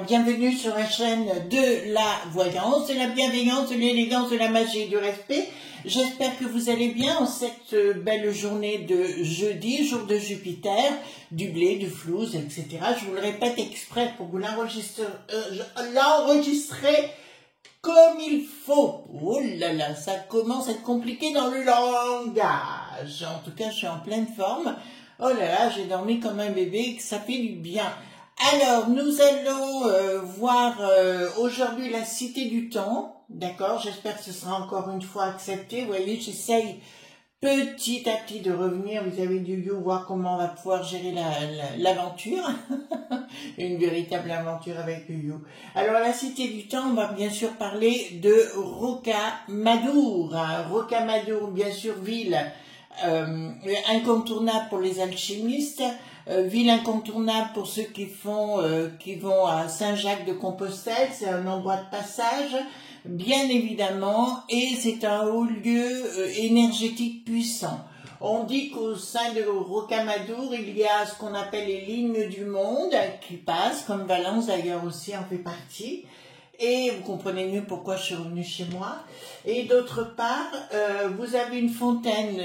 bienvenue sur la chaîne de la voyance, de la bienveillance, de l'élégance, de la magie et du respect. J'espère que vous allez bien en cette belle journée de jeudi, jour de Jupiter, du blé, du flouze, etc. Je vous le répète exprès pour vous l'enregistrer comme il faut. Oh là là, ça commence à être compliqué dans le langage. En tout cas, je suis en pleine forme. Oh là là, j'ai dormi comme un bébé, que ça fait du bien. Alors, nous allons voir aujourd'hui la Cité du Temps, d'accord? J'espère que ce sera encore une fois accepté. Vous voyez, j'essaye petit à petit de revenir vis-à-vis du You, voir comment on va pouvoir gérer l'aventure. Une véritable aventure avec le You. Alors, la Cité du Temps, on va bien sûr parler de Rocamadour. Rocamadour, bien sûr, ville incontournable pour les alchimistes. Ville incontournable pour ceux qui vont à Saint-Jacques-de-Compostelle, c'est un endroit de passage, bien évidemment, et c'est un haut lieu énergétique puissant. On dit qu'au sein de Rocamadour, il y a ce qu'on appelle les lignes du monde qui passent, comme Valence d'ailleurs aussi en fait partie. Et vous comprenez mieux pourquoi je suis revenue chez moi. Et d'autre part, vous avez une fontaine.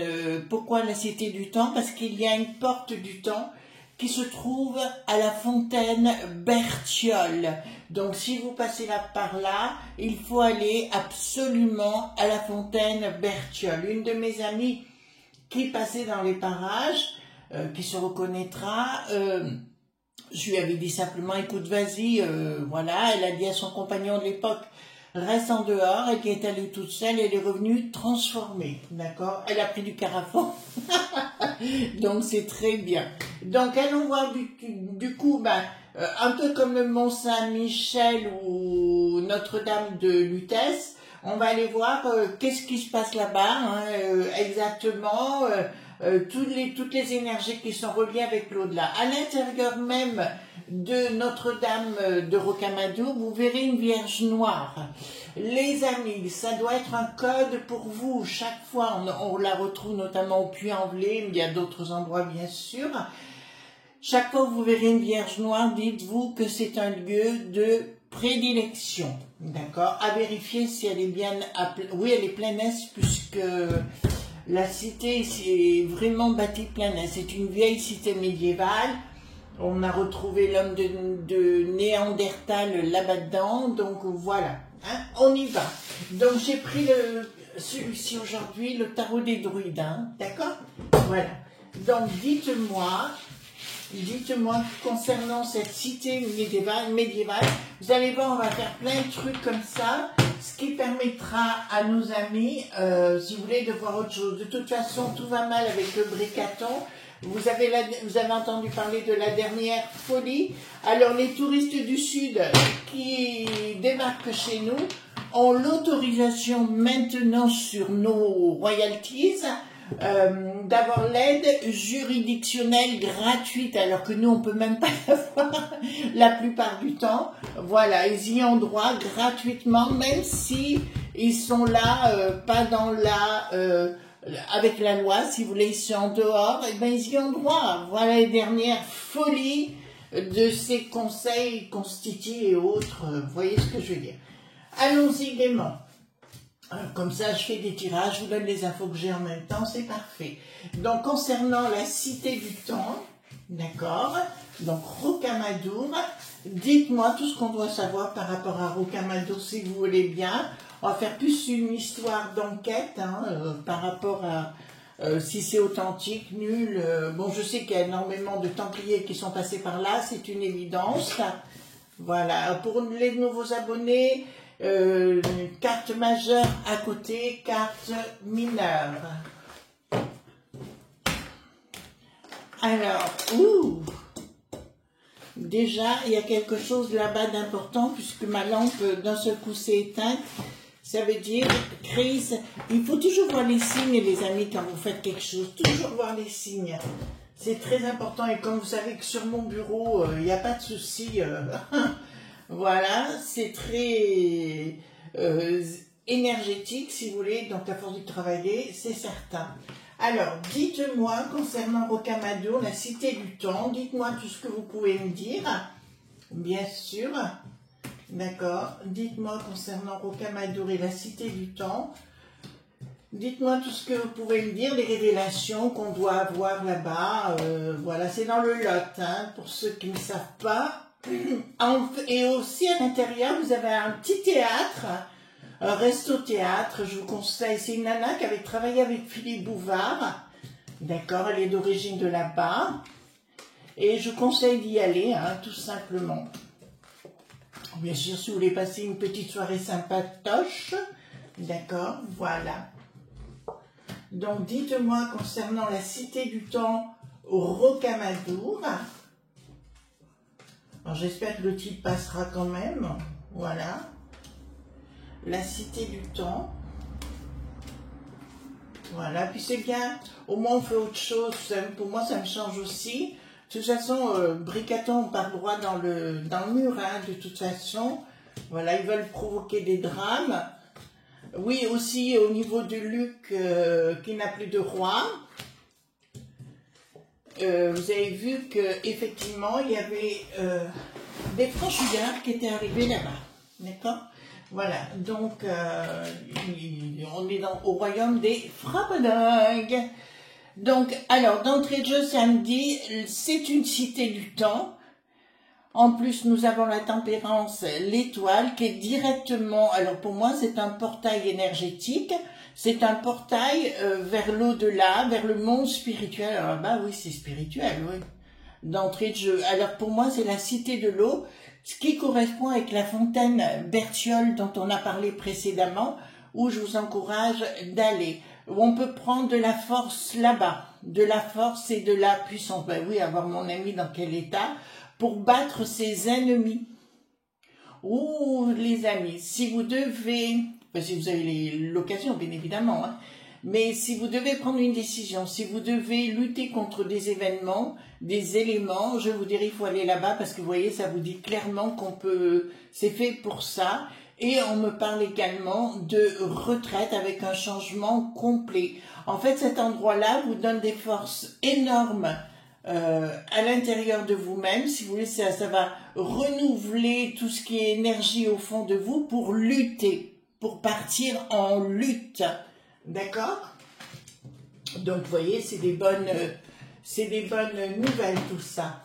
Pourquoi la Cité du Temps? Parce qu'il y a une porte du temps qui se trouve à la fontaine Berthiol. Donc si vous passez par là, il faut aller absolument à la fontaine Berthiol. Une de mes amies qui passait dans les parages, qui se reconnaîtra, je lui avais dit simplement, écoute, vas-y, voilà. Elle a dit à son compagnon de l'époque, reste en dehors. Elle qui est allée toute seule, elle est revenue transformée, d'accord? Elle a pris du carafon, donc c'est très bien. Donc allons voir du coup, un peu comme le Mont Saint-Michel ou Notre-Dame de Lutèce, on va aller voir qu'est-ce qui se passe là-bas, hein, exactement. Toutes les énergies qui sont reliées avec l'au-delà. À l'intérieur même de Notre-Dame de Rocamadour, vous verrez une Vierge noire. Les amis, ça doit être un code pour vous. Chaque fois, on la retrouve notamment au Puy-en-Velay, mais il y a d'autres endroits bien sûr. Chaque fois que vous verrez une Vierge noire, dites-vous que c'est un lieu de prédilection. D'accord? À vérifier si elle est bien... Oui, elle est pleinaise puisque... La cité est vraiment bâtie plein air. C'est une vieille cité médiévale. On a retrouvé l'homme de Néandertal là-bas dedans. Donc voilà, hein, on y va. Donc j'ai pris celui-ci aujourd'hui, le tarot des druides. Hein, d'accord? Voilà. Donc dites-moi concernant cette cité médiévale, vous allez voir, on va faire plein de trucs comme ça, ce qui permettra à nos amis, si vous voulez, de voir autre chose. De toute façon, tout va mal avec le Bricaton. Vous avez entendu parler de la dernière folie. Alors, les touristes du Sud qui débarquent chez nous ont l'autorisation maintenant sur nos royalties d'avoir l'aide juridictionnelle gratuite, alors que nous on peut même pas l'avoir la plupart du temps. Voilà, ils y ont droit gratuitement, même si ils sont là pas dans avec la loi, si vous voulez, ils sont en dehors, et ben ils y ont droit. Voilà les dernières folies de ces conseils constitués et autres, vous voyez ce que je veux dire. Allons-y gaiement. Comme ça, je fais des tirages, je vous donne les infos que j'ai en même temps, c'est parfait. Donc, concernant la Cité du Temps, d'accord, donc Rocamadour, dites-moi tout ce qu'on doit savoir par rapport à Rocamadour, si vous voulez bien. On va faire plus une histoire d'enquête, hein, par rapport à si c'est authentique, nul. Bon, je sais qu'il y a énormément de Templiers qui sont passés par là, c'est une évidence. Voilà, pour les nouveaux abonnés, carte majeure à côté, carte mineure. Alors, déjà, il y a quelque chose là-bas d'important puisque ma lampe d'un seul coup s'est éteinte. Ça veut dire, crise, il faut toujours voir les signes, les amis, quand vous faites quelque chose. Toujours voir les signes. C'est très important et comme vous savez que sur mon bureau, il n'y a pas de souci. Voilà, c'est très énergétique, si vous voulez, donc à force de travailler, c'est certain. Alors, dites-moi, concernant Rocamadour, la Cité du Temps, dites-moi tout ce que vous pouvez me dire, bien sûr. D'accord. Dites-moi concernant Rocamadour et la Cité du Temps. Dites-moi tout ce que vous pouvez me dire, les révélations qu'on doit avoir là-bas. Voilà, c'est dans le Lot, hein, pour ceux qui ne savent pas. Et aussi à l'intérieur, vous avez un petit théâtre, un resto-théâtre, je vous conseille. C'est une nana qui avait travaillé avec Philippe Bouvard. D'accord, elle est d'origine de là-bas. Et je vous conseille d'y aller, hein, tout simplement. Bien sûr, si vous voulez passer une petite soirée sympatoche. D'accord, voilà. Donc, dites-moi concernant la Cité du Temps Rocamadour. Alors, j'espère que le titre passera quand même. Voilà. La Cité du Temps. Voilà. Puis c'est bien. Au moins, on fait autre chose. Pour moi, ça me change aussi. De toute façon, Bricaton, on part droit dans le mur, hein, de toute façon. Voilà, ils veulent provoquer des drames. Oui, aussi au niveau de Luc, qui n'a plus de roi. Vous avez vu qu'effectivement, il y avait des franchouillards qui étaient arrivés là-bas. D'accord? Voilà, donc on est au royaume des frappadingues. Donc, alors, d'entrée de jeu samedi, c'est une cité du temps. En plus, nous avons la tempérance, l'étoile, qui est directement... Alors, pour moi, c'est un portail énergétique. C'est un portail vers l'au-delà, vers le monde spirituel. Alors, bah oui, c'est spirituel, oui. D'entrée de jeu. Alors, pour moi, c'est la cité de l'eau, ce qui correspond avec la fontaine Berthiol dont on a parlé précédemment, où je vous encourage d'aller. On peut prendre de la force là-bas, de la force et de la puissance. Ben oui, avoir mon ami dans quel état pour battre ses ennemis. Ouh, les amis, si vous devez, ben si vous avez l'occasion, bien évidemment, hein, mais si vous devez prendre une décision, si vous devez lutter contre des événements, des éléments, je vous dirais, il faut aller là-bas parce que vous voyez, ça vous dit clairement qu'on peut, c'est fait pour ça. Et on me parle également de retraite avec un changement complet. En fait, cet endroit-là vous donne des forces énormes à l'intérieur de vous-même. Si vous voulez, ça va renouveler tout ce qui est énergie au fond de vous pour lutter, pour partir en lutte. D'accord? Donc, vous voyez, c'est des bonnes nouvelles, tout ça.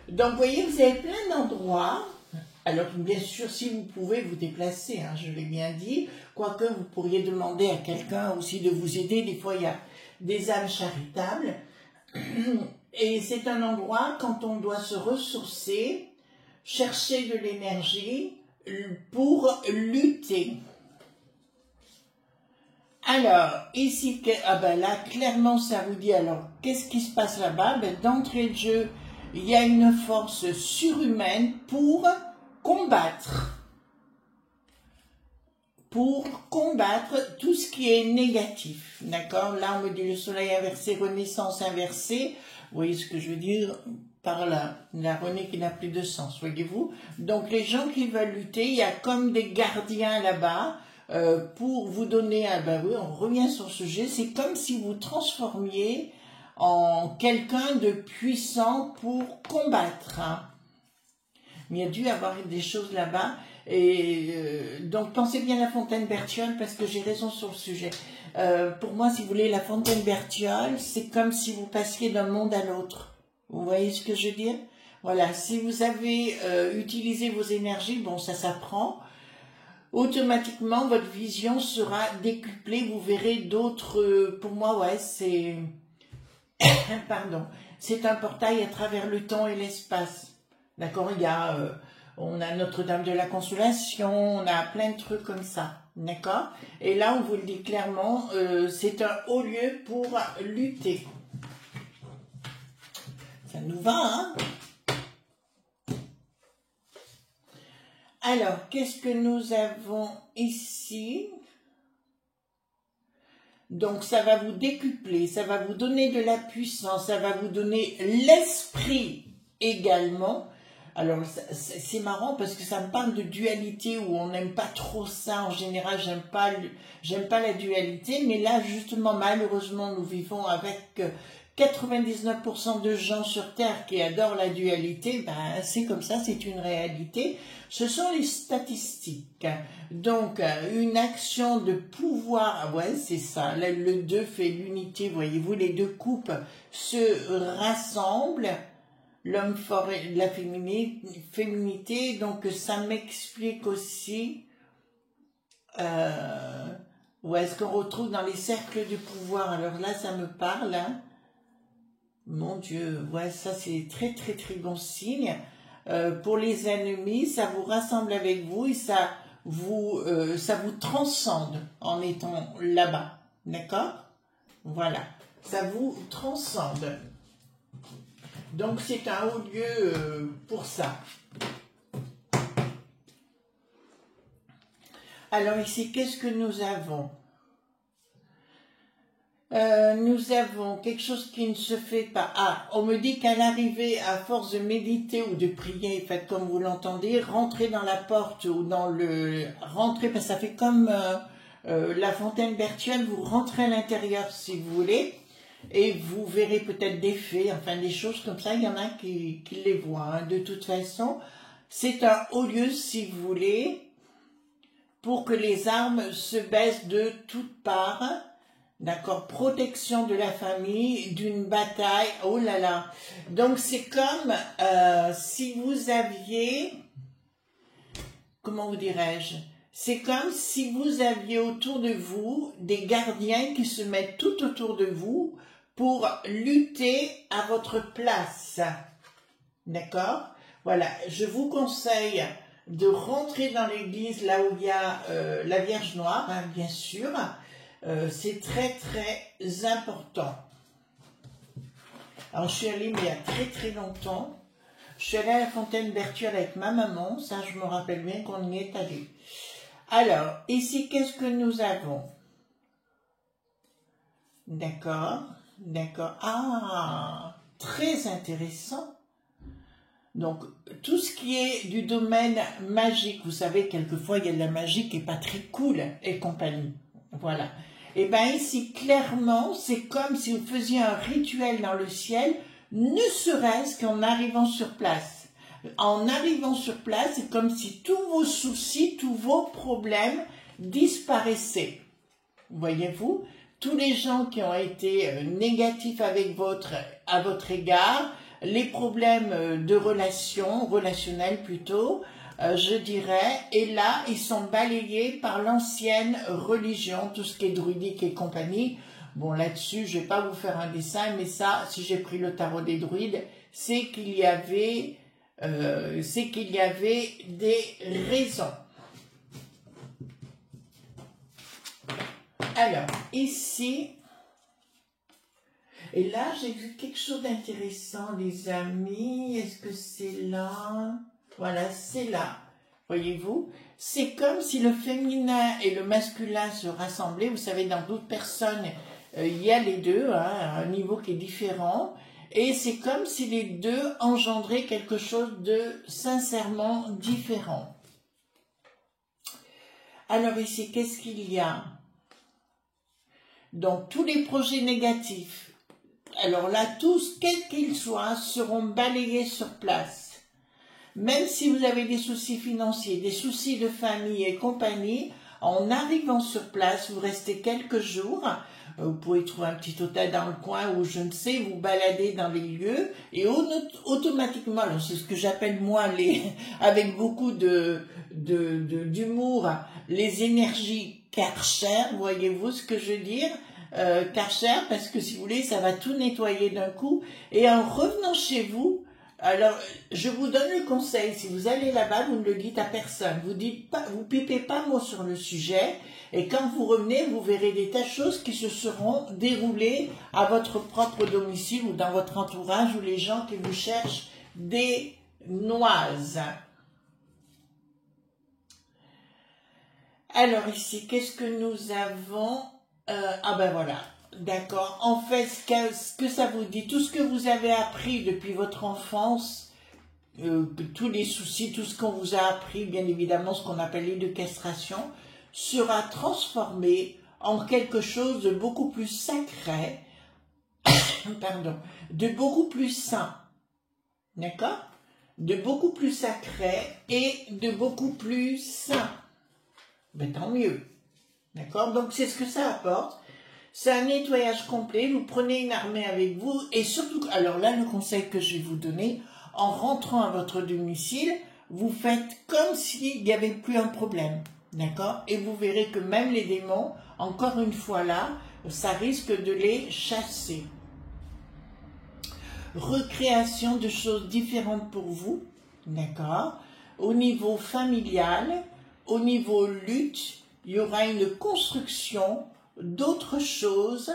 Donc, vous voyez, vous avez plein d'endroits. Alors, bien sûr, si vous pouvez vous déplacer, hein, je l'ai bien dit, quoique vous pourriez demander à quelqu'un aussi de vous aider. Des fois, il y a des âmes charitables. Et c'est un endroit, quand on doit se ressourcer, chercher de l'énergie pour lutter. Alors, ici, ah ben là, clairement, ça vous dit, alors, qu'est-ce qui se passe là-bas? Ben, d'entrée de jeu, il y a une force surhumaine pour combattre tout ce qui est négatif, d'accord? Là, on me dit le soleil inversé, renaissance inversée, vous voyez ce que je veux dire par là, la Renée qui n'a plus de sens, voyez-vous? Donc, les gens qui veulent lutter, il y a comme des gardiens là-bas, pour vous donner un... Ben oui, on revient sur ce sujet, c'est comme si vous transformiez en quelqu'un de puissant pour combattre, hein. Mais il y a dû y avoir des choses là-bas. Et donc, pensez bien à la fontaine Berthiol, parce que j'ai raison sur le sujet. Pour moi, si vous voulez, la fontaine Berthiol, c'est comme si vous passiez d'un monde à l'autre. Vous voyez ce que je veux dire? Voilà, si vous avez utilisé vos énergies, bon, ça s'apprend. Automatiquement, votre vision sera décuplée. Vous verrez d'autres... pour moi, ouais, c'est... Pardon. C'est un portail à travers le temps et l'espace. D'accord, il y a, on a Notre-Dame de la Consolation, on a plein de trucs comme ça, d'accord? Et là, on vous le dit clairement, c'est un haut lieu pour lutter. Ça nous va, hein? Alors, qu'est-ce que nous avons ici? Donc, ça va vous décupler, ça va vous donner de la puissance, ça va vous donner l'esprit également. Alors, c'est marrant parce que ça me parle de dualité où on n'aime pas trop ça. En général, j'aime pas la dualité. Mais là, justement, malheureusement, nous vivons avec 99% de gens sur Terre qui adorent la dualité, ben, c'est comme ça, c'est une réalité. Ce sont les statistiques. Donc, une action de pouvoir, ouais, c'est ça. Là, le 2 fait l'unité, voyez-vous, les deux coupes se rassemblent. L'homme fort et la féminité, donc ça m'explique aussi où est-ce qu'on retrouve dans les cercles du pouvoir. Alors là, ça me parle, hein. Mon Dieu, ouais, ça c'est très très très bon signe. Pour les ennemis, ça vous rassemble avec vous et ça vous transcende en étant là-bas, d'accord? Voilà, ça vous transcende. Donc c'est un haut lieu pour ça. Alors ici, qu'est-ce que nous avons? Nous avons quelque chose qui ne se fait pas. Ah, on me dit qu'à l'arrivée, à force de méditer ou de prier, faites comme vous l'entendez, rentrez dans la porte ou dans le... Rentrez, parce que ça fait comme la fontaine virtuelle, vous rentrez à l'intérieur si vous voulez, et vous verrez peut-être des faits, enfin des choses comme ça, il y en a qui les voient. Hein. De toute façon, c'est un haut lieu si vous voulez, pour que les armes se baissent de toutes parts. D'accord, protection de la famille, d'une bataille, oh là là. Donc c'est comme si vous aviez, comment vous dirais-je, c'est comme si vous aviez autour de vous des gardiens qui se mettent tout autour de vous pour lutter à votre place. D'accord? Voilà, je vous conseille de rentrer dans l'église là où il y a la Vierge Noire, hein, bien sûr. C'est très très important. Alors je suis allée mais il y a très très longtemps. Je suis allée à la fontaine virtuelle avec ma maman, ça je me rappelle bien qu'on y est allé. Alors, ici qu'est-ce que nous avons? D'accord, d'accord. Ah, très intéressant. Donc, tout ce qui est du domaine magique, vous savez, quelquefois il y a de la magie qui n'est pas très cool et compagnie. Voilà. Et bien ici, clairement, c'est comme si vous faisiez un rituel dans le ciel, ne serait-ce qu'en arrivant sur place. En arrivant sur place, c'est comme si tous vos soucis, tous vos problèmes disparaissaient. Voyez-vous, tous les gens qui ont été négatifs à votre égard, les problèmes de relationnels plutôt, je dirais, et là, ils sont balayés par l'ancienne religion, tout ce qui est druidique et compagnie. Bon, là-dessus, je vais pas vous faire un dessin, mais ça, si j'ai pris le tarot des druides, c'est qu'il y avait des raisons. Alors, ici, et là, j'ai vu quelque chose d'intéressant, les amis. Est-ce que c'est là? Voilà, c'est là. Voyez-vous? C'est comme si le féminin et le masculin se rassemblaient. Vous savez, dans d'autres personnes, il y a les deux, hein, à un niveau qui est différent. Et c'est comme si les deux engendraient quelque chose de sincèrement différent. Alors ici, qu'est-ce qu'il y a? Donc, tous les projets négatifs, alors là, tous, quels qu'ils soient, seront balayés sur place. Même si vous avez des soucis financiers, des soucis de famille et compagnie, en arrivant sur place, vous restez quelques jours, vous pouvez trouver un petit hôtel dans le coin ou je ne sais, vous balader dans les lieux et automatiquement, alors c'est ce que j'appelle moi, avec beaucoup d'humour, les énergies Karcher, voyez-vous ce que je veux dire? Karcher, parce que si vous voulez, ça va tout nettoyer d'un coup et en revenant chez vous, alors, je vous donne le conseil, si vous allez là-bas, vous ne le dites à personne, vous pipez pas mot sur le sujet, et quand vous revenez, vous verrez des tas de choses qui se seront déroulées à votre propre domicile ou dans votre entourage ou les gens qui vous cherchent des noises. Alors ici, qu'est-ce que nous avons? Ah ben voilà. D'accord. En fait, ce que ça vous dit, tout ce que vous avez appris depuis votre enfance, tous les soucis, tout ce qu'on vous a appris, bien évidemment, ce qu'on appelle l'éducation, sera transformé en quelque chose de beaucoup plus sacré, pardon, de beaucoup plus sain, d'accord? De beaucoup plus sacré et de beaucoup plus sain. Ben, tant mieux, d'accord? Donc c'est ce que ça apporte. C'est un nettoyage complet, vous prenez une armée avec vous et surtout, alors là le conseil que je vais vous donner, en rentrant à votre domicile, vous faites comme s'il n'y avait plus un problème, d'accord? Et vous verrez que même les démons, encore une fois là, ça risque de les chasser. Recréation de choses différentes pour vous, d'accord? Au niveau familial, au niveau lutte, il y aura une construction d'autres choses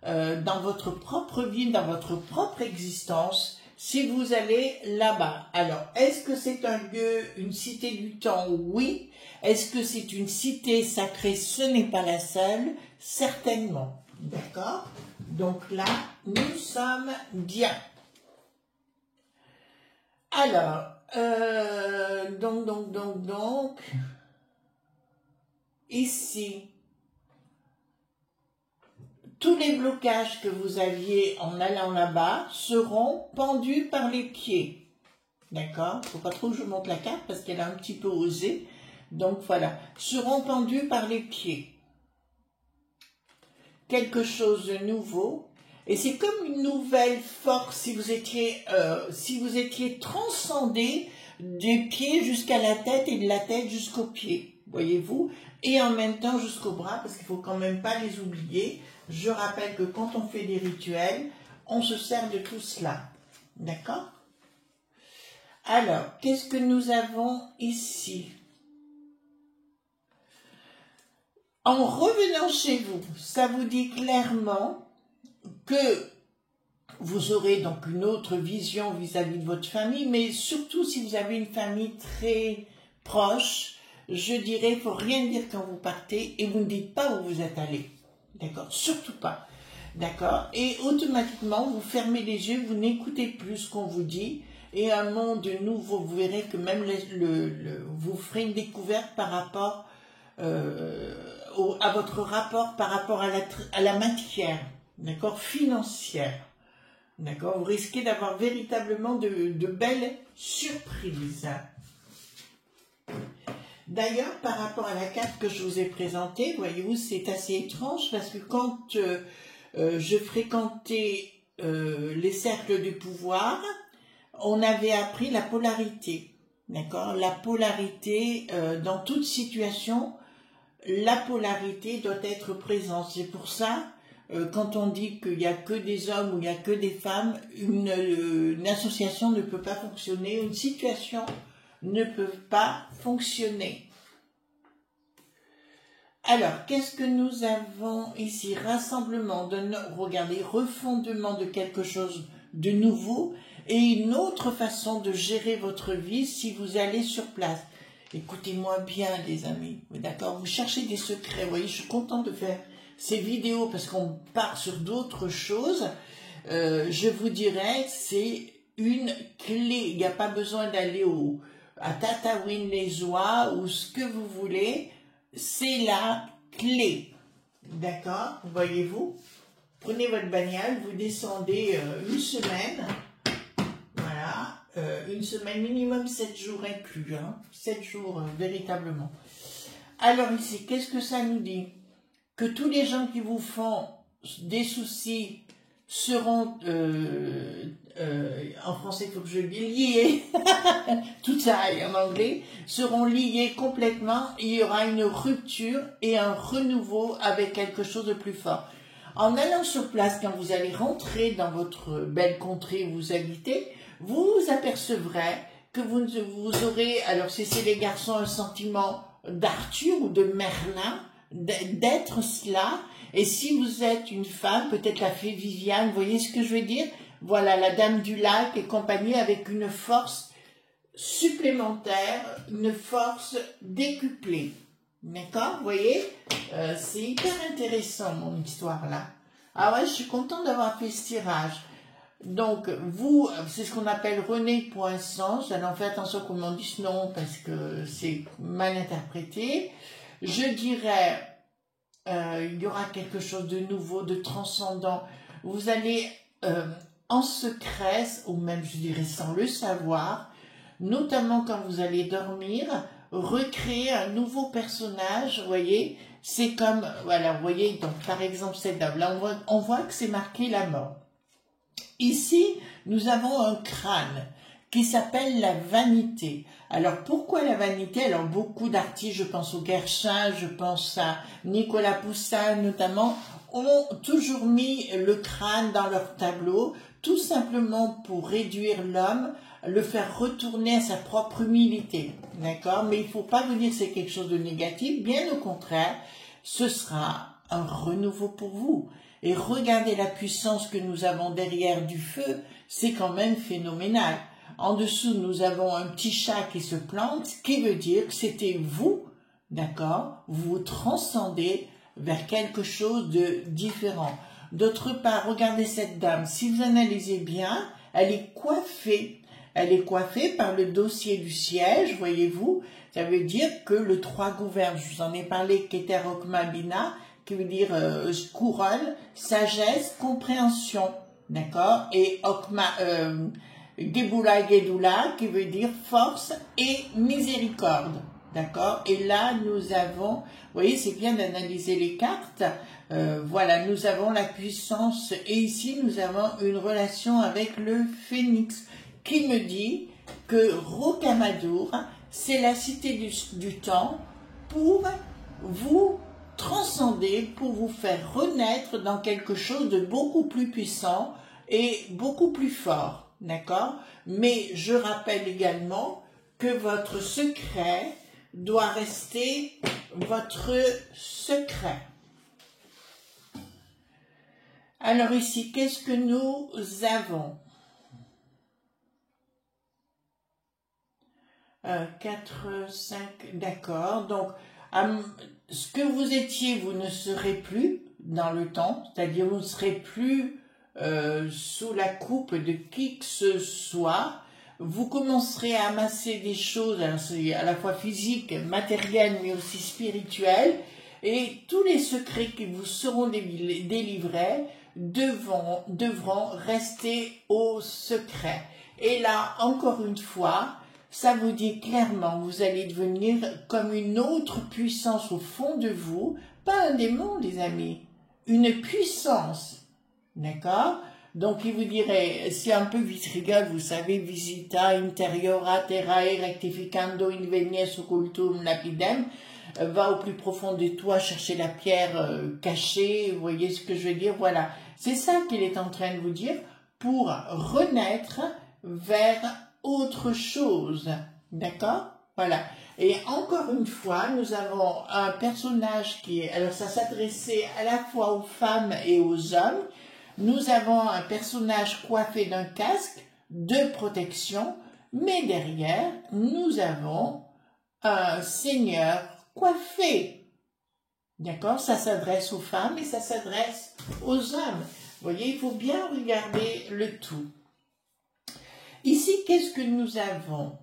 dans votre propre vie, dans votre propre existence, si vous allez là-bas. Alors, est-ce que c'est un lieu, une cité du temps? Oui. Est-ce que c'est une cité sacrée? Ce n'est pas la seule, certainement. D'accord? Donc là, nous sommes bien. Alors, donc, ici, tous les blocages que vous aviez en allant là-bas seront pendus par les pieds. D'accord? Il ne faut pas trop que je monte la carte parce qu'elle a un petit peu osé. Donc voilà, seront pendus par les pieds. Quelque chose de nouveau. Et c'est comme une nouvelle force si vous étiez transcendé des pieds jusqu'à la tête et de la tête jusqu'aux pieds, voyez-vous, et en même temps jusqu'aux bras, parce qu'il ne faut quand même pas les oublier. Je rappelle que quand on fait des rituels, on se sert de tout cela, d'accord? Alors, qu'est-ce que nous avons ici? En revenant chez vous, ça vous dit clairement que vous aurez donc une autre vision vis-à-vis de votre famille, mais surtout si vous avez une famille très proche, je dirais, il ne faut rien dire quand vous partez et vous ne dites pas où vous êtes allé. D'accord? Surtout pas. D'accord? Et automatiquement, vous fermez les yeux, vous n'écoutez plus ce qu'on vous dit et un monde nouveau, vous verrez que même vous ferez une découverte par rapport à votre rapport par rapport à la matière, d'accord, financière. D'accord, vous risquez d'avoir véritablement de belles surprises. D'ailleurs, par rapport à la carte que je vous ai présentée, voyez-vous, c'est assez étrange parce que quand je fréquentais les cercles du pouvoir, on avait appris la polarité. D'accord, la polarité dans toute situation, la polarité doit être présente. C'est pour ça, quand on dit qu'il n'y a que des hommes ou il n'y a que des femmes, une association ne peut pas fonctionner, une situation ne peut pas fonctionner. Alors, qu'est-ce que nous avons ici? Rassemblement, regardez, refondement de quelque chose de nouveau et une autre façon de gérer votre vie si vous allez sur place. Écoutez-moi bien, les amis, d'accord? Vous cherchez des secrets, vous voyez, je suis contente de faire ces vidéos parce qu'on part sur d'autres choses. Je vous dirais, c'est une clé. Il n'y a pas besoin d'aller à Tataouine-les-Oies ou ce que vous voulez. C'est la clé, d'accord? Voyez-vous? Prenez votre bagnole, vous descendez une semaine. Voilà. Une semaine minimum, 7 jours inclus, hein, 7 jours véritablement. Alors ici, qu'est-ce que ça nous dit? Que tous les gens qui vous font des soucis seront, en français il faut que je le dise, liés, tout ça est en anglais, seront liés complètement, il y aura une rupture et un renouveau avec quelque chose de plus fort. En allant sur place, quand vous allez rentrer dans votre belle contrée où vous habitez, vous vous apercevrez que vous aurez, alors si c'est les garçons, un sentiment d'Arthur ou de Merlin, d'être cela, et si vous êtes une femme, peut-être la fée Viviane, vous voyez ce que je veux dire? Voilà, la dame du lac et compagnie avec une force supplémentaire, une force décuplée. D'accord? Vous voyez? C'est hyper intéressant, mon histoire là. Ah ouais, je suis contente d'avoir fait ce tirage. Donc, vous, c'est ce qu'on appelle René Poisson. Alors, faites attention comment on dit ce nom parce que c'est mal interprété. Je dirais, il y aura quelque chose de nouveau, de transcendant. Vous allez en secret, ou même je dirais sans le savoir, notamment quand vous allez dormir, recréer un nouveau personnage, vous voyez, c'est comme, voilà, vous voyez, donc par exemple cette dame, là on voit que c'est marqué la mort. Ici, nous avons un crâne qui s'appelle la vanité. Alors pourquoi la vanité? Alors beaucoup d'artistes, je pense au Guerchin, je pense à Nicolas Poussin notamment, ont toujours mis le crâne dans leur tableau, tout simplement pour réduire l'homme, le faire retourner à sa propre humilité. D'accord? Mais il ne faut pas vous dire que c'est quelque chose de négatif, bien au contraire, ce sera un renouveau pour vous. Et regardez la puissance que nous avons derrière du feu, c'est quand même phénoménal. En dessous, nous avons un petit chat qui se plante, ce qui veut dire que c'était vous, d'accord? Vous vous transcendez vers quelque chose de différent. D'autre part, regardez cette dame. Si vous analysez bien, elle est coiffée. Elle est coiffée par le dossier du siège, voyez-vous. Ça veut dire que le 3 gouverne. Je vous en ai parlé, Keter Okma Bina, qui veut dire couronne, sagesse, compréhension. D'accord? Et Okma, Gebula Gedula, qui veut dire force et miséricorde. D'accord? Et là, nous avons, vous voyez, c'est bien d'analyser les cartes. Voilà, nous avons la puissance et ici, nous avons une relation avec le phénix qui me dit que Rocamadour, c'est la cité du temps pour vous transcender, pour vous faire renaître dans quelque chose de beaucoup plus puissant et beaucoup plus fort. D'accord? Mais je rappelle également que votre secret doit rester votre secret. Alors ici, qu'est-ce que nous avons? 4, 5, d'accord. Donc, ce que vous étiez, vous ne serez plus dans le temps, c'est-à-dire vous ne serez plus sous la coupe de qui que ce soit. Vous commencerez à amasser des choses, alors c'est à la fois physiques, matérielles, mais aussi spirituelles, et tous les secrets qui vous seront délivrés devront rester au secret. Et là, encore une fois, ça vous dit clairement, vous allez devenir comme une autre puissance au fond de vous, pas un démon, les amis, une puissance, d'accord? Donc, il vous dirait, c'est un peu vitrigal, vous savez, visita interiora terrae rectificando invenies occultum lapidem, va au plus profond de toi chercher la pierre cachée, vous voyez ce que je veux dire? Voilà, c'est ça qu'il est en train de vous dire, pour renaître vers autre chose, d'accord? Voilà. Et encore une fois, nous avons un personnage qui est, alors ça s'adressait à la fois aux femmes et aux hommes. Nous avons un personnage coiffé d'un casque de protection, mais derrière, nous avons un seigneur coiffé. D'accord? Ça s'adresse aux femmes et ça s'adresse aux hommes. Vous voyez, il faut bien regarder le tout. Ici, qu'est-ce que nous avons?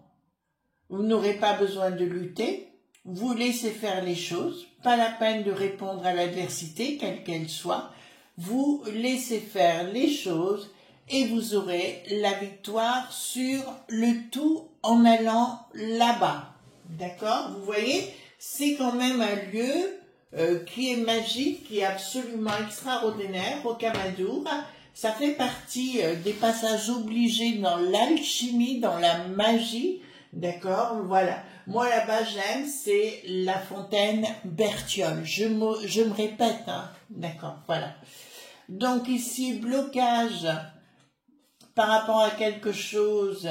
Vous n'aurez pas besoin de lutter, vous laissez faire les choses, pas la peine de répondre à l'adversité, quelle qu'elle soit, vous laissez faire les choses et vous aurez la victoire sur le tout en allant là-bas. D'accord? Vous voyez, c'est quand même un lieu qui est magique, qui est absolument extraordinaire, Rocamadour. Ça fait partie des passages obligés dans l'alchimie, dans la magie, d'accord? Voilà. Moi, là-bas, j'aime, c'est la fontaine Berthiaume. Je me répète, hein? D'accord, voilà. Donc ici, blocage par rapport à quelque chose,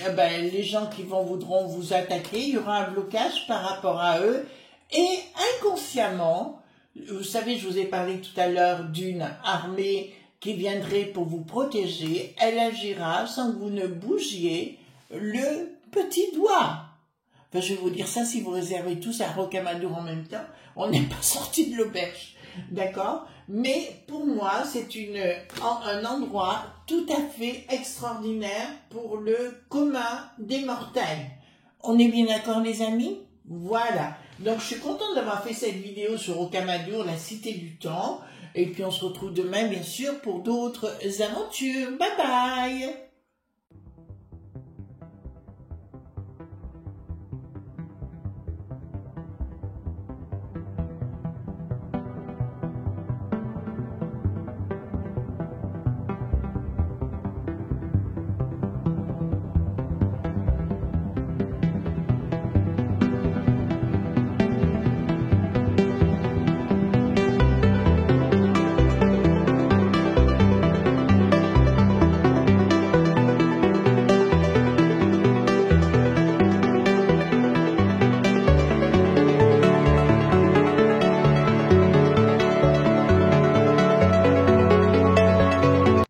les gens qui voudront vous attaquer, il y aura un blocage par rapport à eux. Et inconsciemment, vous savez, je vous ai parlé tout à l'heure d'une armée qui viendrait pour vous protéger, elle agira sans que vous ne bougiez le petit doigt. Enfin, je vais vous dire ça, si vous réservez tous à Rocamadour en même temps, on n'est pas sorti de l'auberge, d'accord? Mais pour moi, c'est un endroit tout à fait extraordinaire pour le commun des mortels. On est bien d'accord, les amis? Voilà. Donc, je suis contente d'avoir fait cette vidéo sur Rocamadour, la cité du temps. Et puis on se retrouve demain, bien sûr, pour d'autres aventures. Bye bye!